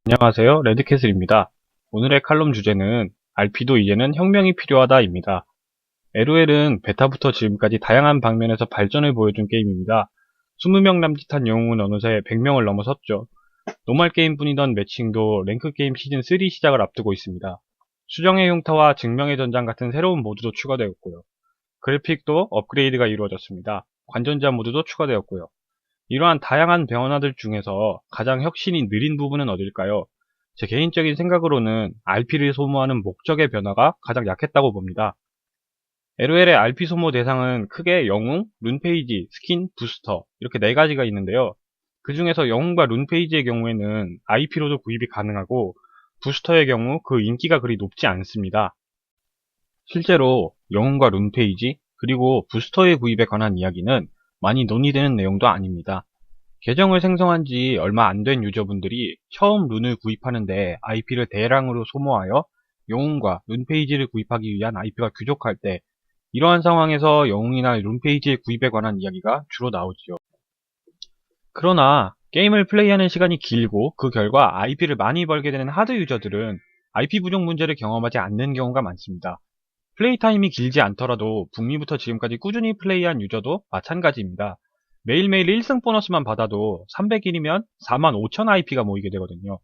안녕하세요. 레드캐슬입니다. 오늘의 칼럼 주제는 RP도 이제는 혁명이 필요하다입니다. LOL은 베타부터 지금까지 다양한 방면에서 발전을 보여준 게임입니다. 20명 남짓한 영웅은 어느새 100명을 넘어섰죠. 노멀 게임뿐이던 매칭도 랭크 게임 시즌3 시작을 앞두고 있습니다. 수정의 흉터와 증명의 전장 같은 새로운 모드도 추가되었고요. 그래픽도 업그레이드가 이루어졌습니다. 관전자 모드도 추가되었고요. 이러한 다양한 변화들 중에서 가장 혁신이 느린 부분은 어딜까요? 제 개인적인 생각으로는 RP를 소모하는 목적의 변화가 가장 약했다고 봅니다. LOL의 RP 소모 대상은 크게 영웅, 룬페이지, 스킨, 부스터 이렇게 네 가지가 있는데요. 그 중에서 영웅과 룬페이지의 경우에는 IP로도 구입이 가능하고 부스터의 경우 그 인기가 그리 높지 않습니다. 실제로 영웅과 룬페이지 그리고 부스터의 구입에 관한 이야기는 많이 논의되는 내용도 아닙니다. 계정을 생성한 지 얼마 안 된 유저분들이 처음 룬을 구입하는데 IP를 대량으로 소모하여 영웅과 룬 페이지를 구입하기 위한 IP가 부족할 때 이러한 상황에서 영웅이나 룬 페이지의 구입에 관한 이야기가 주로 나오지요. 그러나 게임을 플레이하는 시간이 길고 그 결과 IP를 많이 벌게 되는 하드 유저들은 IP 부족 문제를 경험하지 않는 경우가 많습니다. 플레이 타임이 길지 않더라도 북미부터 지금까지 꾸준히 플레이한 유저도 마찬가지입니다. 매일매일 1승 보너스만 받아도 300일이면 45,000 IP가 모이게 되거든요.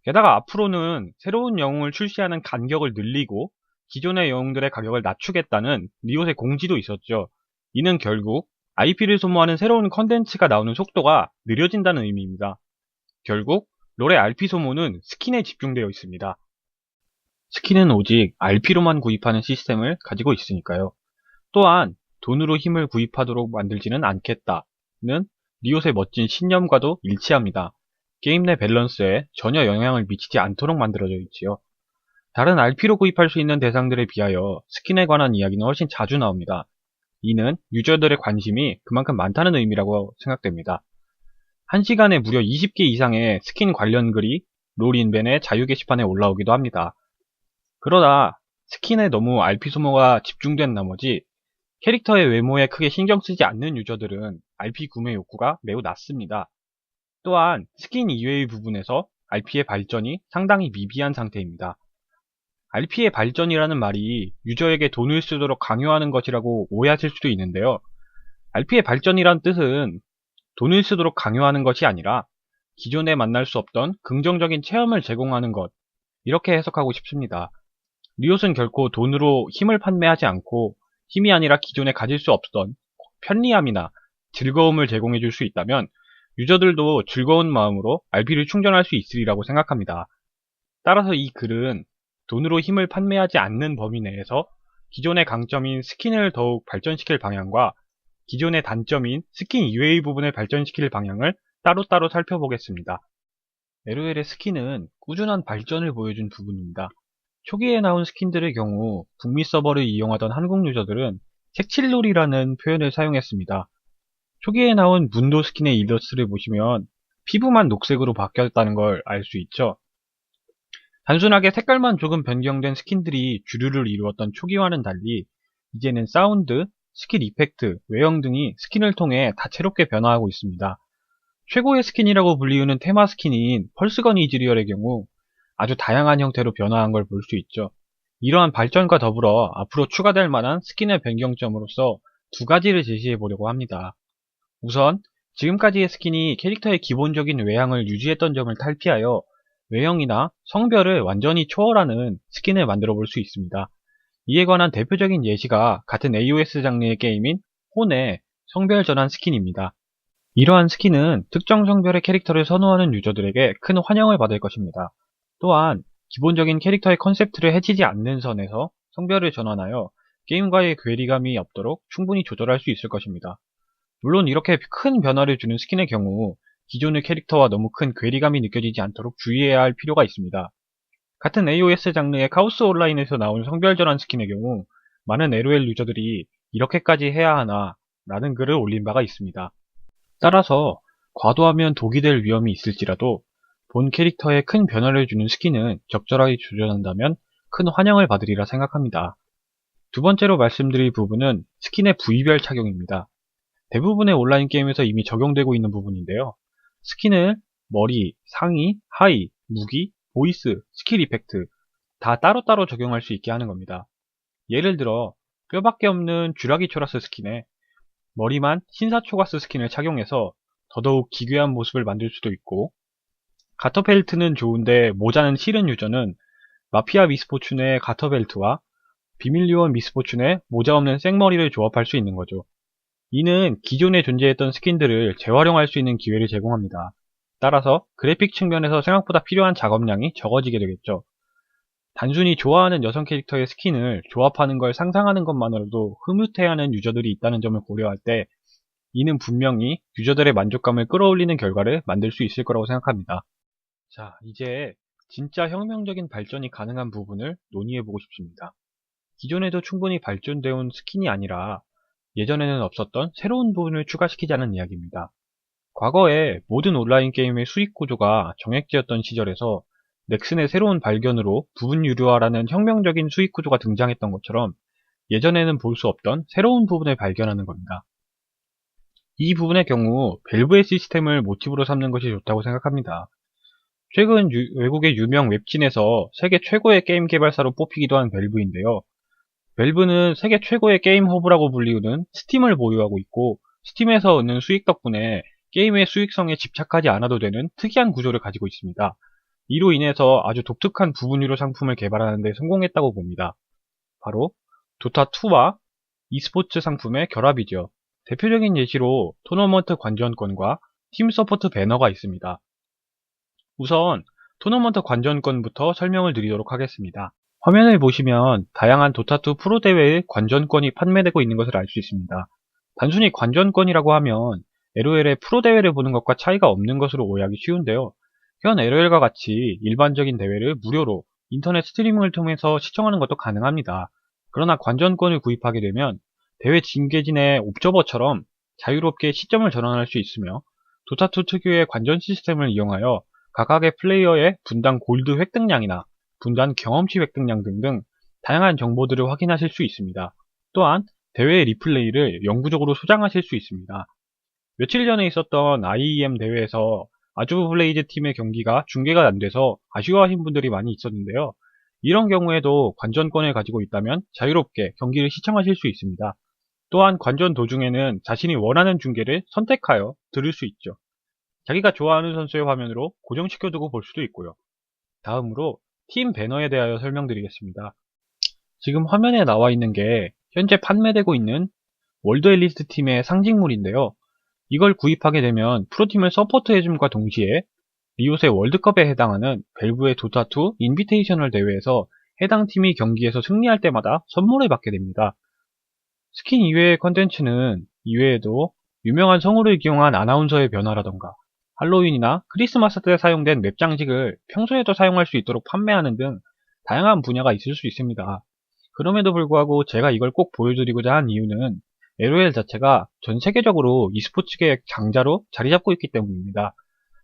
게다가 앞으로는 새로운 영웅을 출시하는 간격을 늘리고 기존의 영웅들의 가격을 낮추겠다는 리옷의 공지도 있었죠. 이는 결국 IP를 소모하는 새로운 컨텐츠가 나오는 속도가 느려진다는 의미입니다. 결국 롤의 RP 소모는 스킨에 집중되어 있습니다. 스킨은 오직 RP로만 구입하는 시스템을 가지고 있으니까요. 또한 돈으로 힘을 구입하도록 만들지는 않겠다는 리옷의 멋진 신념과도 일치합니다. 게임 내 밸런스에 전혀 영향을 미치지 않도록 만들어져 있지요. 다른 RP로 구입할 수 있는 대상들에 비하여 스킨에 관한 이야기는 훨씬 자주 나옵니다. 이는 유저들의 관심이 그만큼 많다는 의미라고 생각됩니다. 1시간에 무려 20개 이상의 스킨 관련 글이 롤인벤의 자유 게시판에 올라오기도 합니다. 그러다 스킨에 너무 RP 소모가 집중된 나머지 캐릭터의 외모에 크게 신경 쓰지 않는 유저들은 RP 구매 욕구가 매우 낮습니다. 또한 스킨 이외의 부분에서 RP의 발전이 상당히 미비한 상태입니다. RP의 발전이라는 말이 유저에게 돈을 쓰도록 강요하는 것이라고 오해하실 수도 있는데요. RP의 발전이란 뜻은 돈을 쓰도록 강요하는 것이 아니라 기존에 만날 수 없던 긍정적인 체험을 제공하는 것, 이렇게 해석하고 싶습니다. 리옷은 결코 돈으로 힘을 판매하지 않고 힘이 아니라 기존에 가질 수 없던 편리함이나 즐거움을 제공해 줄 수 있다면 유저들도 즐거운 마음으로 RP를 충전할 수 있으리라고 생각합니다. 따라서 이 글은 돈으로 힘을 판매하지 않는 범위 내에서 기존의 강점인 스킨을 더욱 발전시킬 방향과 기존의 단점인 스킨 이외의 부분을 발전시킬 방향을 따로따로 살펴보겠습니다. LOL의 스킨은 꾸준한 발전을 보여준 부분입니다. 초기에 나온 스킨들의 경우 북미 서버를 이용하던 한국 유저들은 색칠놀이라는 표현을 사용했습니다. 초기에 나온 문도 스킨의 일러스트를 보시면 피부만 녹색으로 바뀌었다는 걸 알 수 있죠. 단순하게 색깔만 조금 변경된 스킨들이 주류를 이루었던 초기와는 달리 이제는 사운드, 스킬 이펙트, 외형 등이 스킨을 통해 다채롭게 변화하고 있습니다. 최고의 스킨이라고 불리우는 테마 스킨인 펄스건 이즈리얼의 경우 아주 다양한 형태로 변화한 걸 볼 수 있죠. 이러한 발전과 더불어 앞으로 추가될 만한 스킨의 변경점으로서 두 가지를 제시해 보려고 합니다. 우선 지금까지의 스킨이 캐릭터의 기본적인 외향을 유지했던 점을 탈피하여 외형이나 성별을 완전히 초월하는 스킨을 만들어 볼 수 있습니다. 이에 관한 대표적인 예시가 같은 AOS 장르의 게임인 혼의 성별 전환 스킨입니다. 이러한 스킨은 특정 성별의 캐릭터를 선호하는 유저들에게 큰 환영을 받을 것입니다. 또한 기본적인 캐릭터의 컨셉트를 해치지 않는 선에서 성별을 전환하여 게임과의 괴리감이 없도록 충분히 조절할 수 있을 것입니다. 물론 이렇게 큰 변화를 주는 스킨의 경우 기존의 캐릭터와 너무 큰 괴리감이 느껴지지 않도록 주의해야 할 필요가 있습니다. 같은 AOS 장르의 카오스 온라인에서 나온 성별 전환 스킨의 경우 많은 LOL 유저들이 이렇게까지 해야 하나 라는 글을 올린 바가 있습니다. 따라서 과도하면 독이 될 위험이 있을지라도 본 캐릭터에 큰 변화를 주는 스킨은 적절하게 조절한다면 큰 환영을 받으리라 생각합니다. 두 번째로 말씀드릴 부분은 스킨의 부위별 착용입니다. 대부분의 온라인 게임에서 이미 적용되고 있는 부분인데요. 스킨을 머리, 상의, 하의, 무기, 보이스, 스킬 이펙트 다 따로따로 적용할 수 있게 하는 겁니다. 예를 들어 뼈밖에 없는 쥬라기초라스 스킨에 머리만 신사초가스 스킨을 착용해서 더더욱 기괴한 모습을 만들 수도 있고, 가터벨트는 좋은데 모자는 싫은 유저는 마피아 미스포춘의 가터벨트와 비밀요원 미스포춘의 모자 없는 생머리를 조합할 수 있는 거죠. 이는 기존에 존재했던 스킨들을 재활용할 수 있는 기회를 제공합니다. 따라서 그래픽 측면에서 생각보다 필요한 작업량이 적어지게 되겠죠. 단순히 좋아하는 여성 캐릭터의 스킨을 조합하는 걸 상상하는 것만으로도 흐뭇해하는 유저들이 있다는 점을 고려할 때 이는 분명히 유저들의 만족감을 끌어올리는 결과를 만들 수 있을 거라고 생각합니다. 자, 이제 진짜 혁명적인 발전이 가능한 부분을 논의해보고 싶습니다. 기존에도 충분히 발전되어 온 스킨이 아니라 예전에는 없었던 새로운 부분을 추가시키자는 이야기입니다. 과거에 모든 온라인 게임의 수익 구조가 정액제였던 시절에서 넥슨의 새로운 발견으로 부분 유료화라는 혁명적인 수익 구조가 등장했던 것처럼 예전에는 볼 수 없던 새로운 부분을 발견하는 겁니다. 이 부분의 경우 밸브의 시스템을 모티브로 삼는 것이 좋다고 생각합니다. 최근 외국의 유명 웹진에서 세계 최고의 게임 개발사로 뽑히기도 한 밸브인데요. 밸브는 세계 최고의 게임 허브라고 불리우는 스팀을 보유하고 있고, 스팀에서 얻는 수익 덕분에 게임의 수익성에 집착하지 않아도 되는 특이한 구조를 가지고 있습니다. 이로 인해서 아주 독특한 부분 유료 상품을 개발하는 데 성공했다고 봅니다. 바로 도타2와 e스포츠 상품의 결합이죠. 대표적인 예시로 토너먼트 관전권과 팀 서포트 배너가 있습니다. 우선 토너먼트 관전권부터 설명을 드리도록 하겠습니다. 화면을 보시면 다양한 도타2 프로 대회의 관전권이 판매되고 있는 것을 알 수 있습니다. 단순히 관전권이라고 하면 LOL의 프로 대회를 보는 것과 차이가 없는 것으로 오해하기 쉬운데요. 현 LOL과 같이 일반적인 대회를 무료로 인터넷 스트리밍을 통해서 시청하는 것도 가능합니다. 그러나 관전권을 구입하게 되면 대회 징계진의 옵저버처럼 자유롭게 시점을 전환할 수 있으며, 도타2 특유의 관전 시스템을 이용하여 각각의 플레이어의 분당 골드 획득량이나 분단 경험치 획득량 등등 다양한 정보들을 확인하실 수 있습니다. 또한 대회의 리플레이를 영구적으로 소장하실 수 있습니다. 며칠 전에 있었던 IEM 대회에서 아주블레이즈 팀의 경기가 중계가 안 돼서 아쉬워하신 분들이 많이 있었는데요. 이런 경우에도 관전권을 가지고 있다면 자유롭게 경기를 시청하실 수 있습니다. 또한 관전 도중에는 자신이 원하는 중계를 선택하여 들을 수 있죠. 자기가 좋아하는 선수의 화면으로 고정시켜두고 볼 수도 있고요. 다음으로 팀 배너에 대하여 설명드리겠습니다. 지금 화면에 나와 있는 게 현재 판매되고 있는 월드 엘리트 팀의 상징물인데요. 이걸 구입하게 되면 프로팀을 서포트해줌과 동시에 리오스의 월드컵에 해당하는 밸브의 도타2 인비테이셔널 대회에서 해당 팀이 경기에서 승리할 때마다 선물을 받게 됩니다. 스킨 이외의 컨텐츠는 이외에도 유명한 성우를 기용한 아나운서의 변화라던가 할로윈이나 크리스마스 때 사용된 맵 장식을 평소에도 사용할 수 있도록 판매하는 등 다양한 분야가 있을 수 있습니다. 그럼에도 불구하고 제가 이걸 꼭 보여드리고자 한 이유는 LOL 자체가 전 세계적으로 e스포츠계의 강자로 자리 잡고 있기 때문입니다.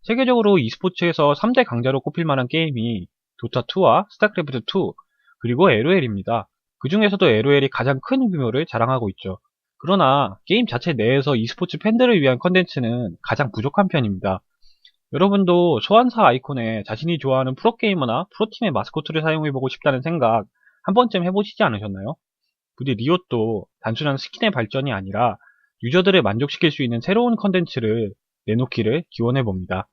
세계적으로 e스포츠에서 3대 강자로 꼽힐 만한 게임이 도타2와 스타크래프트2 그리고 LOL입니다. 그 중에서도 LOL이 가장 큰 규모를 자랑하고 있죠. 그러나 게임 자체 내에서 e스포츠 팬들을 위한 컨텐츠는 가장 부족한 편입니다. 여러분도 소환사 아이콘에 자신이 좋아하는 프로게이머나 프로팀의 마스코트를 사용해보고 싶다는 생각 한 번쯤 해보시지 않으셨나요? 부디 리엇도 단순한 스킨의 발전이 아니라 유저들을 만족시킬 수 있는 새로운 컨텐츠를 내놓기를 기원해봅니다.